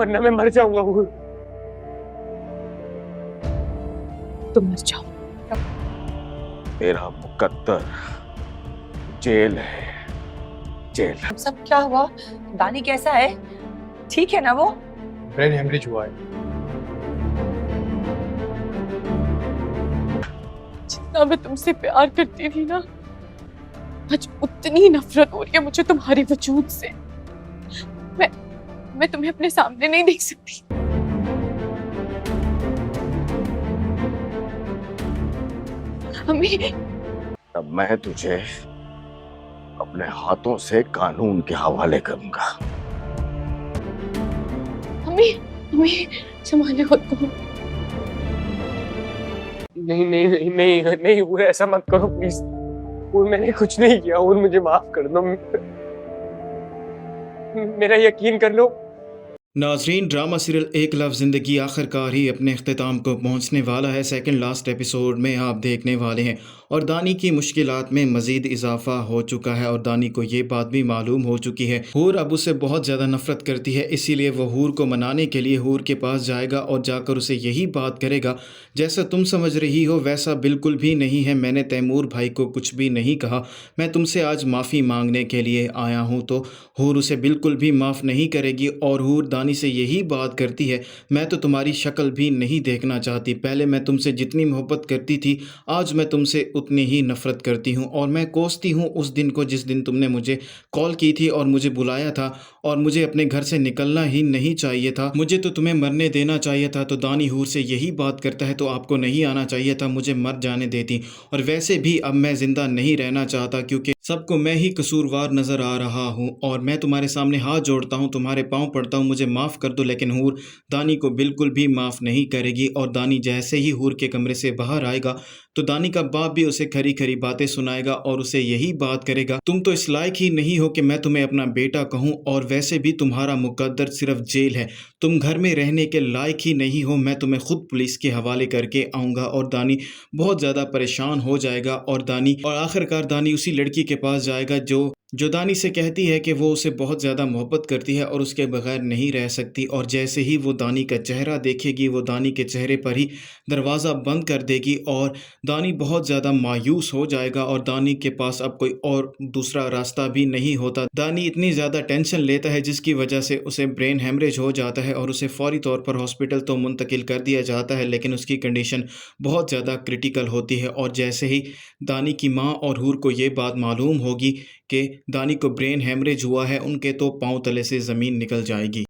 वरना मैं मर जाऊंगा। तुम मर जाओ। तेरा मुकद्दर जेल है, जेल। सब क्या हुआ? दानी कैसा है? ठीक है ना वो? ब्रेन हेमरेज हुआ है। जितना मैं तुमसे प्यार करती थी ना, आज उतनी नफरत हो रही है मुझे तुम्हारे वजूद से। मैं तुम्हें अपने सामने नहीं देख सकती। अम्मी, अब मैं तुझे अपने हाथों से कानून के हवाले करूंगा। अम्मी, अम्मी संभाले खुद को। नहीं नहीं नहीं नहीं नहीं उर, ऐसा मत करो प्लीज। उर, मैंने कुछ नहीं किया। उर, मुझे माफ कर दो। मेरा यकीन कर लो। नाजरीन, ड्रामा सीरियल एक लफ्ज़ ज़िंदगी आखिरकार ही अपने अख्ताम को पहुंचने वाला है। सेकंड लास्ट एपिसोड में आप देखने वाले हैं और दानी की मुश्किलात में मज़ीद इजाफा हो चुका है और दानी को ये बात भी मालूम हो चुकी है। हूर अब उसे बहुत ज़्यादा नफ़रत करती है, इसीलिए वो हूर को मनाने के लिए हूर के पास जाएगा और जाकर उसे यही बात करेगा, जैसा तुम समझ रही हो वैसा बिल्कुल भी नहीं है। मैंने तैमूर भाई को कुछ भी नहीं कहा, मैं तुमसे आज माफ़ी मांगने के लिए आया हूँ। तो हूर उसे बिल्कुल भी माफ़ नहीं करेगी और हूर दानी से यही बात करती है, मैं तो तुम्हारी शक्ल भी नहीं देखना चाहती। पहले मैं तुमसे जितनी मोहब्बत करती थी, आज मैं तुमसे उतनी ही नफ़रत करती हूँ और मैं कोसती हूँ उस दिन को जिस दिन तुमने मुझे कॉल की थी और मुझे बुलाया था और मुझे अपने घर से निकलना ही नहीं चाहिए था। मुझे तो तुम्हें मरने देना चाहिए था। तो दानी हूर से यही बात करता है, तो आपको नहीं आना चाहिए था, मुझे मर जाने देती। और वैसे भी अब मैं ज़िंदा नहीं रहना चाहता क्योंकि सबको मैं ही कसूरवार नज़र आ रहा हूँ और मैं तुम्हारे सामने हाथ जोड़ता हूँ, तुम्हारे पाँव पड़ता हूँ, मुझे माफ़ कर दो। लेकिन हूर दानी को बिल्कुल भी माफ़ नहीं करेगी और दानी जैसे ही हूर के कमरे से बाहर आएगा तो दानी का बाप भी उसे खरी खरी बातें सुनाएगा और उसे यही बात करेगा, तुम तो इस लायक ही नहीं हो कि मैं तुम्हें अपना बेटा कहूँ और वैसे भी तुम्हारा मुकद्दर सिर्फ जेल है, तुम घर में रहने के लायक ही नहीं हो, मैं तुम्हें खुद पुलिस के हवाले करके आऊँगा। और दानी बहुत ज़्यादा परेशान हो जाएगा और आखिरकार दानी उसी लड़की के पास जाएगा जो दानी से कहती है कि वो उसे बहुत ज़्यादा मोहब्बत करती है और उसके बगैर नहीं रह सकती। और जैसे ही वो दानी का चेहरा देखेगी, वो दानी के चेहरे पर ही दरवाज़ा बंद कर देगी और दानी बहुत ज़्यादा मायूस हो जाएगा और दानी के पास अब कोई और दूसरा रास्ता भी नहीं होता। दानी इतनी ज़्यादा टेंशन लेता है जिसकी वजह से उसे ब्रेन हेमरेज हो जाता है और उसे फौरी तौर पर हॉस्पिटल तो मुंतकिल कर दिया जाता है, लेकिन उसकी कंडीशन बहुत ज़्यादा क्रिटिकल होती है। और जैसे ही दानी की माँ और हूर को ये बात मालूम होगी कि दानी को ब्रेन हेमरेज हुआ है, उनके तो पाँव तले से ज़मीन निकल जाएगी।